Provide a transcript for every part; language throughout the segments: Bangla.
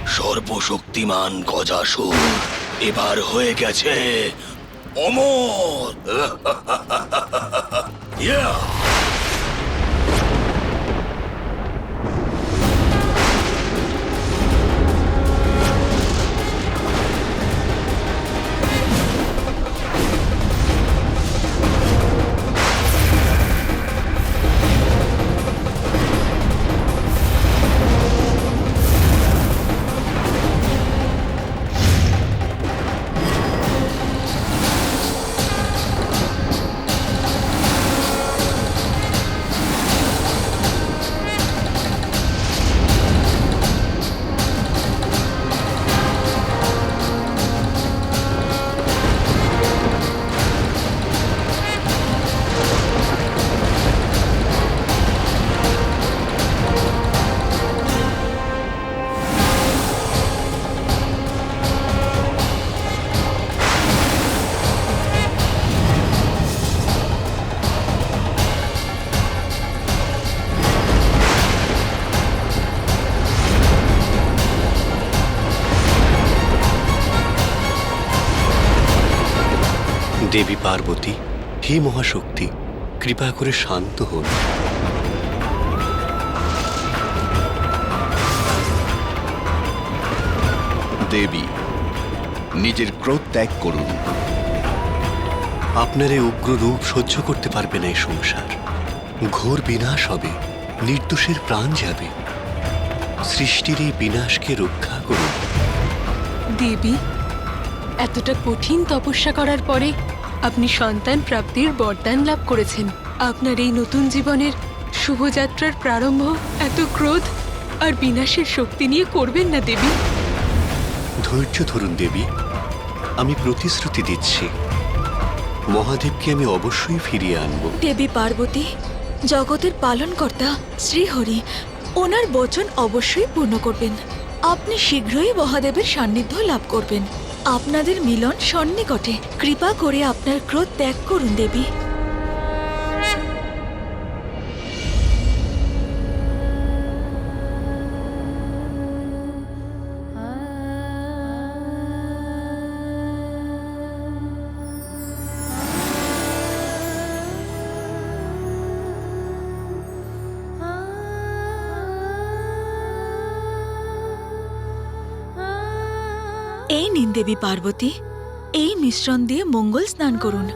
সর্বশক্তিমান গজাসুর এবার হয়ে গেছে অমর। ইয়া! দেবী পার্বতী, হে মহাশক্তি, কৃপা করে শান্ত হন। দেবী, নিজের ক্রোধ ত্যাগ করুন। আপনার এই উগ্র রূপ সহ্য করতে পারবে না এই সংসার। ঘোর বিনাশ হবে, নির্দোষের প্রাণ যাবে। সৃষ্টির এই বিনাশকে রক্ষা করুন। দেবী, এতটা কঠিন তপস্যা করার পরে আপনি সন্তান প্রাপ্তির বরদান লাভ করেছেন। আপনার এই নতুন জীবনের শুভযাত্রার প্রারম্ভ এত ক্রোধ আর বিনাশের শক্তি নিয়ে করবেন না দেবী। ধৈর্য ধরুন দেবী, আমি প্রতিশ্রুতি দিচ্ছি মহাদেবকে আমি অবশ্যই ফিরিয়ে আনব। দেবী পার্বতী, জগতের পালনকর্তা শ্রীহরি ওনার বচন অবশ্যই পূর্ণ করবেন। আপনি শীঘ্রই মহাদেবের সান্নিধ্য লাভ করবেন। আপনাদের মিলন সন্নিকটে। কৃপা করে আপনার ক্রোধ ত্যাগ করুন দেবী। এই নিন দেবী পার্বতী, এই মিশ্রণ দিয়ে মঙ্গল স্নান করুন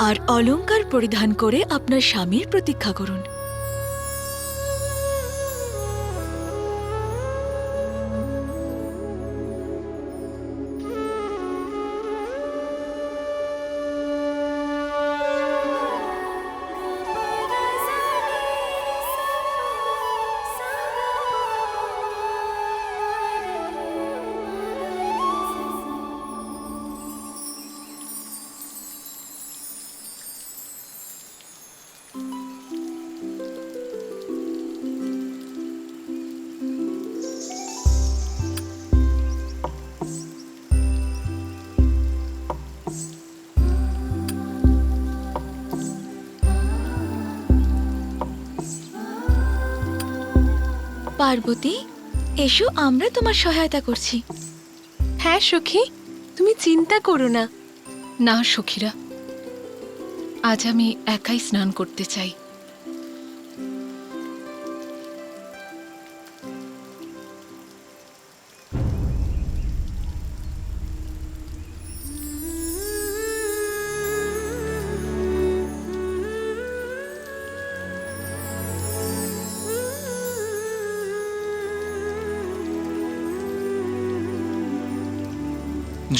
আর অলংকার পরিধান করে আপনার স্বামীর প্রতীক্ষা করুন। পার্বতী, এসো, আমরা তোমার সহায়তা করছি। হ্যাঁ সখী, তুমি চিন্তা করো না। না সখীরা, আজ আমি একাই স্নান করতে চাই।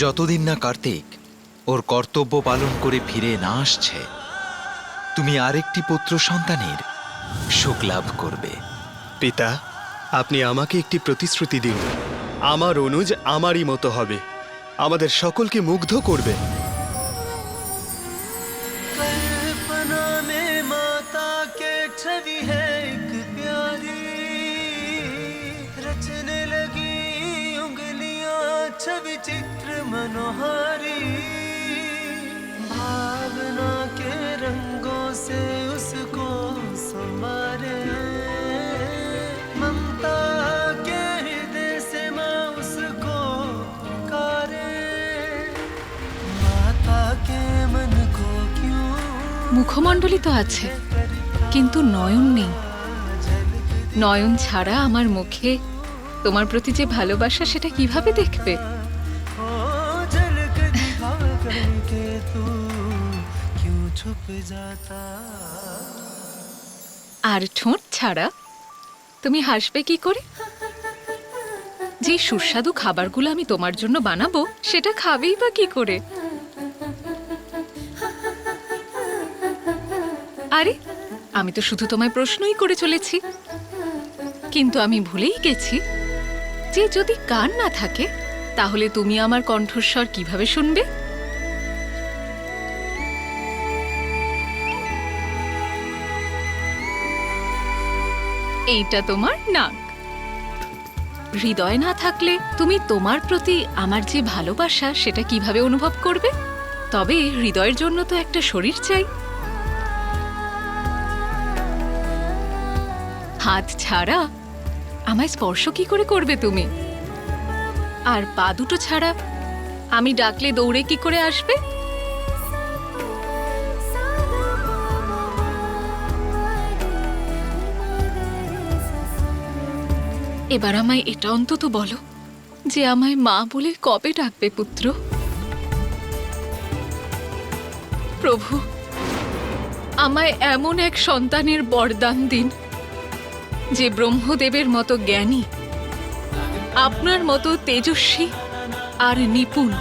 যতদিন না কার্তিক ওর কর্তব্য পালন করে ফিরে না আসছে, তুমি আরেকটি পুত্র সন্তানের সুখ লাভ করবে। পিতা, আপনি আমাকে একটি প্রতিশ্রুতি দিন। আমার অনুজ আমারই মতো হবে, আমাদের সকলকে মুগ্ধ করবে। विचित्र मनोहारी भावना के रंगों से उसको संवारे ममता মুখমণ্ডলই তো আছে, কিন্তু নয়ন নেই। নয়ন ছাড়া আমার মুখে তোমার প্রতি যে ভালোবাসা সেটা কিভাবে দেখবে? ओ झलक दिखा करके तू क्यों छुप जाता। আর ঠোঁট ছাড়া তুমি হাসবে কি করে? যে সুস্বাদু খাবারগুলো আমি তোমার জন্য বানাবো সেটা খাবেই বা কি করে? আরে আমি তো শুধু তোমায় প্রশ্নই করে চলেছি, কিন্তু আমি ভুলেই গেছি যে যদি কান না থাকে তাহলে তুমি আমার কণ্ঠস্বর কিভাবে শুনবে? এইটা তোমার নাক। হৃদয় না থাকলে তুমি তোমার প্রতি আমার যে ভালোবাসা সেটা কিভাবে অনুভব করবে? তবে হৃদয়ের জন্য তো একটা শরীর চাই। হাত ছাড়া আমায় স্পর্শ কি করে করবে তুমি? আর পা দুটো ছাড়া আমি ডাকলে দৌড়ে কি করে আসবে? এবার আমায় এটা অন্তত বলো যে আমায় মা বলে কবে ডাকবে পুত্র? প্রভু, আমায় এমন এক সন্তানের বরদান দিন যে ব্রহ্মদেবের মতো জ্ঞানী, আপনার মতো তেজস্বী আর নিপুণ,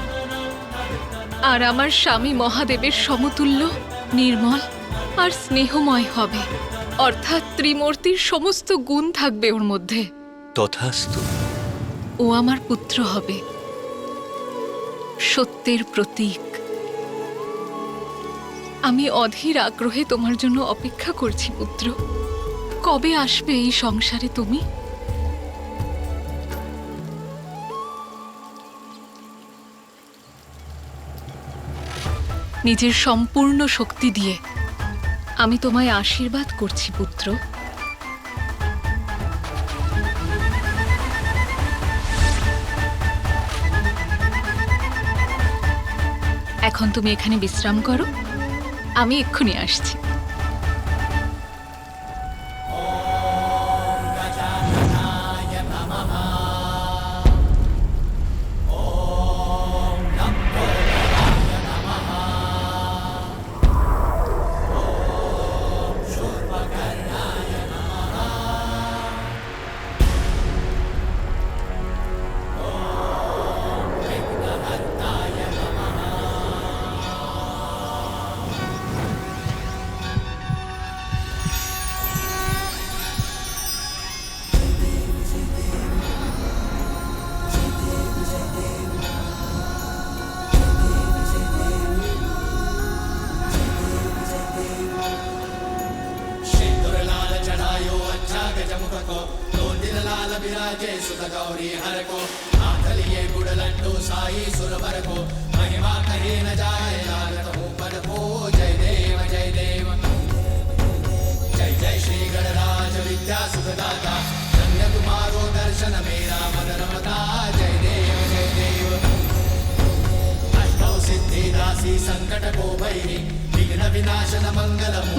আর আমার স্বামী মহাদেবের সমতুল্য, নির্মল আর স্নেহময় হবে। অর্থাৎ ত্রিমূর্তির সমস্ত গুণ থাকবে ওর মধ্যে। তথাস্তু। ও আমার পুত্র হবে, সত্যের প্রতীক। আমি অধীর আগ্রহে তোমার জন্য অপেক্ষা করছি পুত্র। কবে আসবে এই সংসারে তুমি? নিজের সম্পূর্ণ শক্তি দিয়ে আমি তোমায় আশীর্বাদ করছি পুত্র। এখন তুমি এখানে বিশ্রাম করো, আমি এক্ষুনি আসছি।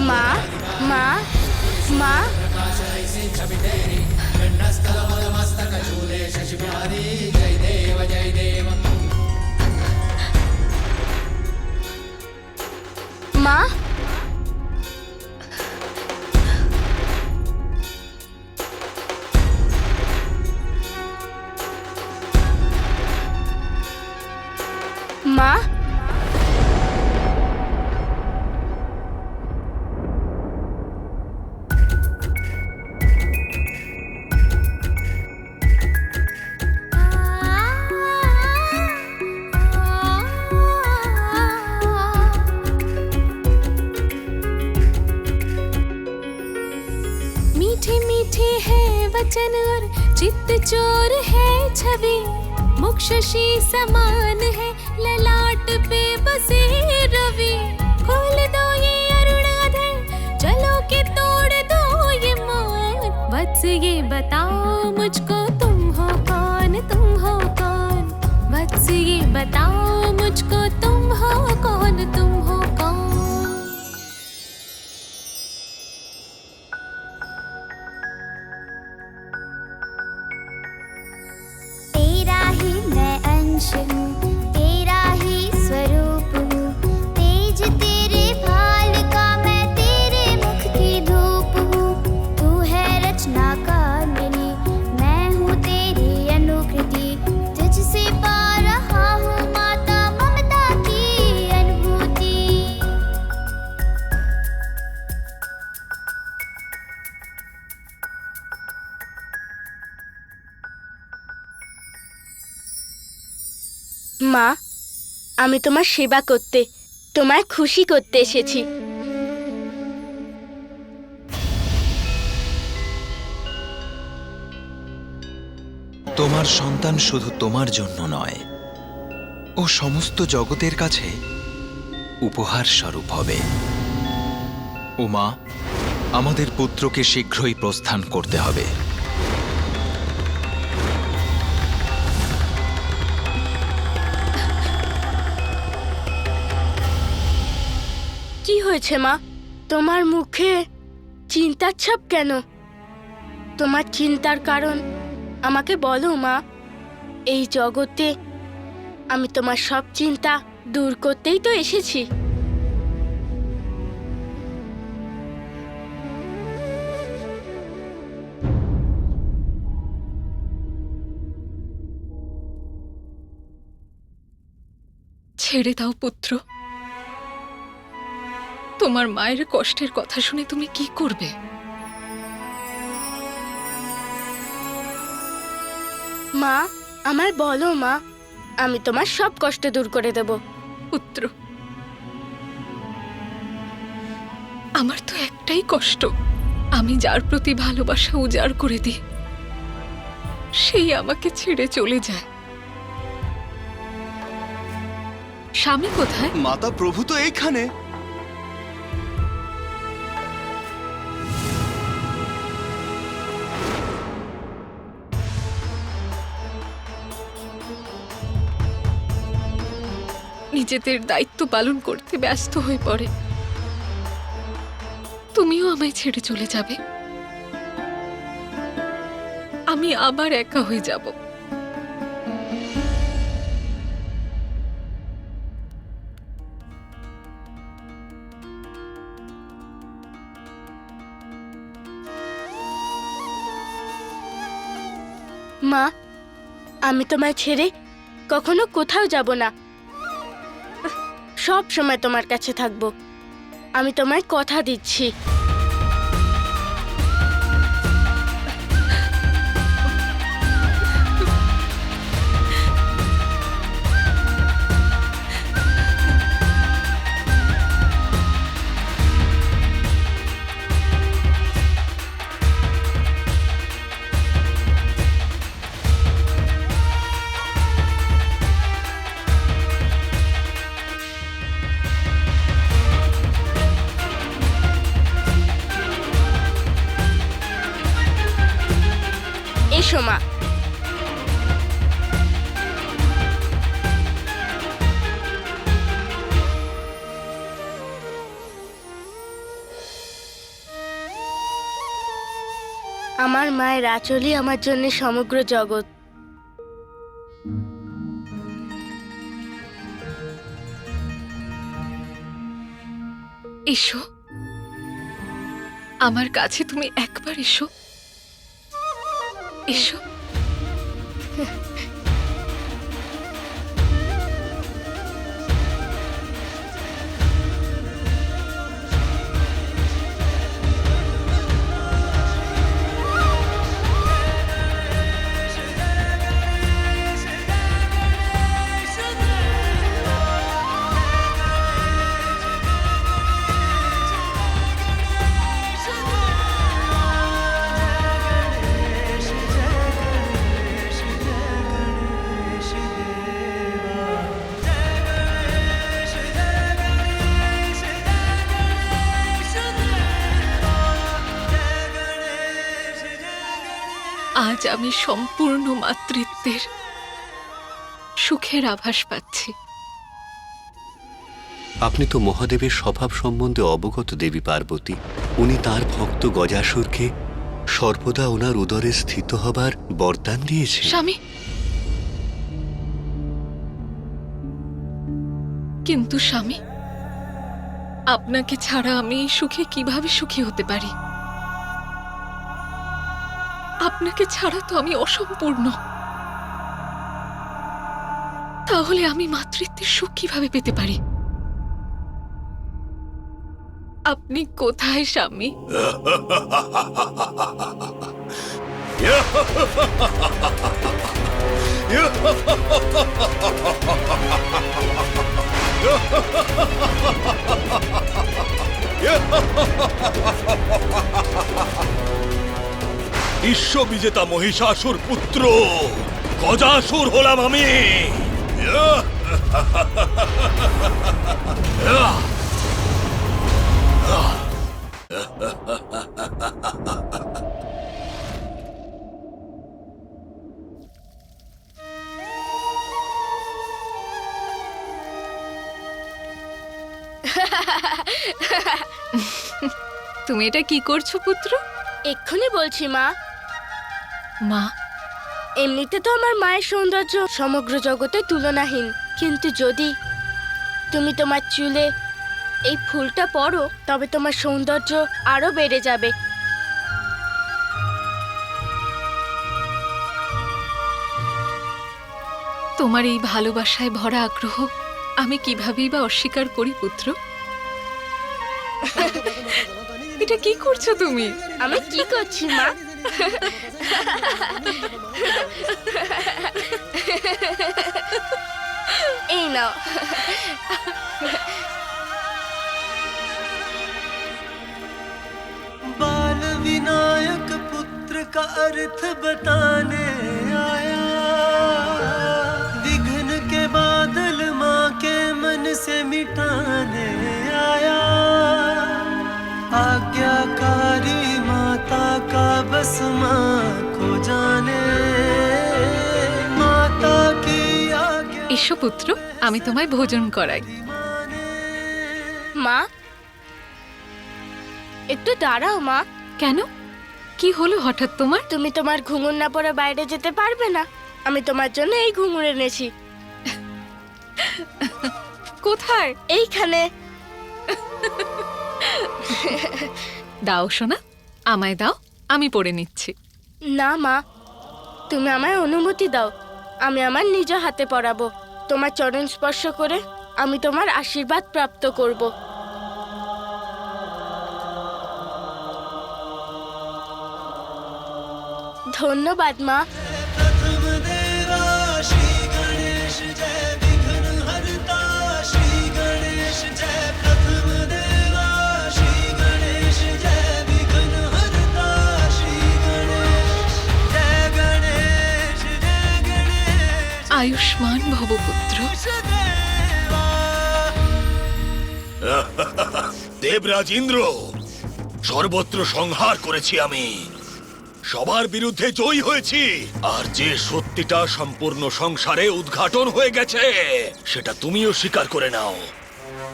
মা মা মা মা মা मीठे मीठे है वचन और चित्त चोर है छवि, मुख शशि समान है ललाट पे बसे रवि। खोल दो ये अरुणाधर, चलो के तोड़ दो ये मौन। वत्स ये बताओ मुझको तुम हो कौन, तुम हो कौन। वत्स ये बताओ मुझको तुम हो कौन, तुम हो कौन। अंश हूँ तेरा ही स्वरूप हूँ तेज तेरे भाल का मैं तेरे मुख की धूप हूँ तू है रचनाकार मेरी मैं हूँ तेरी अनुकृति तुझसे पा रहा हूँ माता ममता की अनुभूति মা, আমি তোমার সেবা করতে, তোমায় খুশি করতে এসেছি। তোমার সন্তান শুধু তোমার জন্য নয়, ও সমস্ত জগতের কাছে উপহার স্বরূপ হবে। উমা, আমাদের পুত্রকে শীঘ্রই প্রস্থান করতে হবে। কি হয়েছে মা? তোমার মুখে চিন্তার ছাপ কেন? তোমার চিন্তার কারণ আমাকে বলো মা। এই জগতে আমি তোমার সব চিন্তা দূর করতেই তো এসেছি। ছেড়ে দাও পুত্র। তোমার মায়ের কষ্টের কথা শুনে তুমি কি করবে? মা, আমায় বলো মা, আমি তোমার সব কষ্ট দূর করে দেব। পুত্র, আমার তো একটাই কষ্ট, আমি যার প্রতি ভালোবাসা উজাড় করে দিই সেই আমাকে ছেড়ে চলে যায়। স্বামী কোথায়? মাতা প্রভু তো এইখানে। নিজেদের দায়িত্ব পালন করতে ব্যস্ত হয়ে পড়ে। তুমিও আমায় ছেড়ে চলে যাবে, আমি আবার একা হয়ে যাব। মা, আমি তোমায় ছেড়ে কখনো কোথাও যাব না, সব সময় তোমার কাছে থাকবো। আমি তোমায় কথা দিচ্ছি। এসো মা। আমার মায়ের আঁচলই আমার জন্য সমগ্র জগৎ। এসো আমার কাছে, তুমি একবার এসো, এসো। আজ আমি সম্পূর্ণ মাতৃত্বের সুখের আভাস পাচ্ছি। আপনি তো মহাদেবের স্বভাব সম্বন্ধে অবগত দেবী পার্বতী। উনি তার ভক্ত গজাসুরকে সর্বদা ওনার উদরে স্থিত হবার বরদান দিয়েছে। স্বামী, কিন্তু স্বামী, আপনাকে ছাড়া আমি এই সুখে কিভাবে সুখী হতে পারি? আপনাকে ছাড়া তো আমি অসম্পূর্ণ। তাহলে আমি মাতৃত্বের সুখ কিভাবে পেতে পারি? আপনি কোথায় স্বামী? বিশ্ববিজেতা মহিষাসুর পুত্র গজাসুর হলাম আমি। তুমি এটা কি করছো পুত্র? এক্ষুনি বলছি মা। মা, এমনিতে তো আমার মায়ের সৌন্দর্য সমগ্র জগতে তুলনাহীন, কিন্তু যদি তুমি তোমার চুলে এই ফুলটা পরো তবে তোমার সৌন্দর্য আরো বেড়ে যাবে। তোমার এই ভালোবাসায় ভরা আগ্রহ আমি কিভাবেই বা অস্বীকার করি পুত্র? এটা কি করছো তুমি? আমি কি করছি মা? এই নাও। बाल विनायक पुत्र का अर्थ बताने आया, विघ्न के बादल माँ के मन से मिटाने आया, आज्ञाकारी माता का बस माँ को जाने, माता की आज्ञा এসো পুত্র, আমি তোমায় ভোজন করাই। মা একটু দাঁড়াও মা। কেন? কি হলো হঠাৎ তোমার? তুমি তোমার ঘুঙুর না পরে বাইরে যেতে পারবে না। আমি তোমার জন্য এই ঘুঙুর এনেছি। কোথায়? এইখানে। দাও সোনা, আমায় দাও, আমি পরে নিচ্ছি। না মা, তুমি আমায় অনুমতি দাও, আমি আমার নিজ হাতে পরাবো। তোমার চরণ স্পর্শ করে আমি তোমার আশীর্বাদ প্রাপ্ত করব। ধন্যবাদ মা। प्रथम देवा श्री गणेश जय विघ्न हरता, श्री गणेश जय प्रथम देवा श्री गणेश जय विघ्न हरता, श्री गणेश जय गणेश जय गणेश আয়ুষ্মান ভব পুত্র। देवा। দেবরাজ ইন্দ্র, সর্বত্র সংহার করেছি আমি, সবার বিরুদ্ধে জয়ী হয়েছি, আর যে সত্যিটা সম্পূর্ণ সংসারে উদ্ঘাটন হয়ে গেছে সেটা তুমিও স্বীকার করে নাও।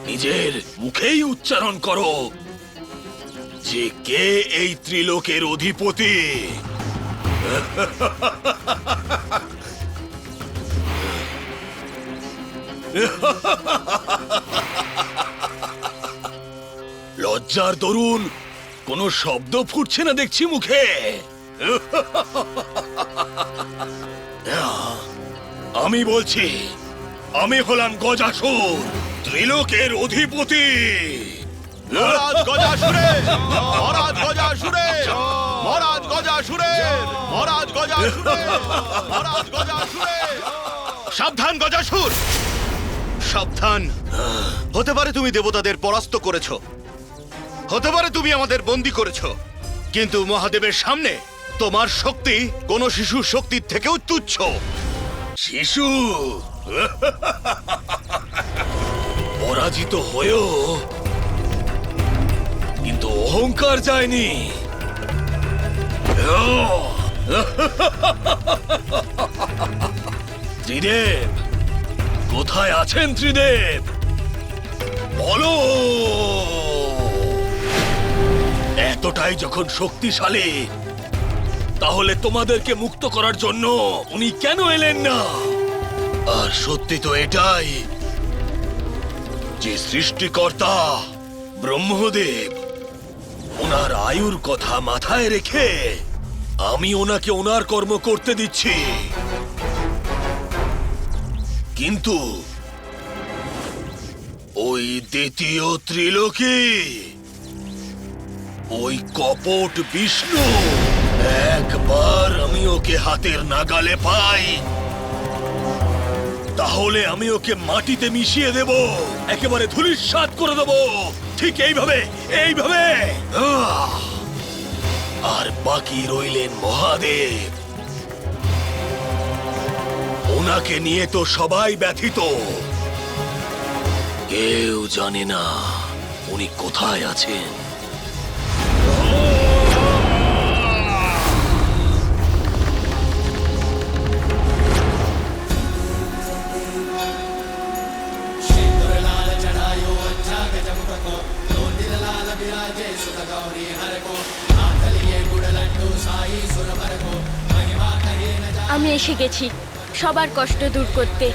নিজের মুখেই উচ্চারণ করো যে কে এই ত্রিলোকের অধিপতি। লজ্জার দরুন কোনো শব্দ ফুটছে না দেখছি মুখে। আমি বলছি, আমি হলাম গজাসুর, ত্রিলোকের অধিপতি। মহারাজ গজাসুরের! মহারাজ গজাসুরের! মহারাজ গজাসুরের! মহারাজ গজাসুরের! মহারাজ গজাসুরের! সাবধান গজাসুর, সাবধান। হতে পারে তুমি দেবতাদের পরাস্ত করেছো, হতে পারে তুমি আমাদের বন্দী করেছো, কিন্তু মহাদেবের সামনে তোমার শক্তি কোনো শিশুর শক্তির থেকেও তুচ্ছ। শিশু পরাজিত হয়েও কিন্তু অহংকার যায়নি। ত্রিদেব কোথায় আছেন? ত্রিদেব বলো। এতটাই যখন শক্তিশালী, তাহলে তোমাদেরকে মুক্ত করার জন্য উনি কেন এলেন না? আর সত্যি তো এটাই যে সৃষ্টিকর্তা ব্রহ্মদেব ওনার আয়ুর কথা মাথায় রেখে আমি ওনাকে ওনার কর্ম করতে দিচ্ছি, কিন্তু ওই দ্বিতীয় ত্রিলোকি, ওই কপট বিষ্ণু, একবার আমি ওকে হাতের নাগালে পাই তাহলে আমি ওকে মাটিতে মিশিয়ে দেব, একেবারে ধূলিসাৎ করে দেব, ঠিক এইভাবে এইভাবে। আর বাকি রইলেন মহাদেব। ওনাকে নিয়ে তো সবাই ব্যথিত, কেউ জানে না উনি কোথায় আছেন। আমি এসে গেছি সবার কষ্ট দূর করতে।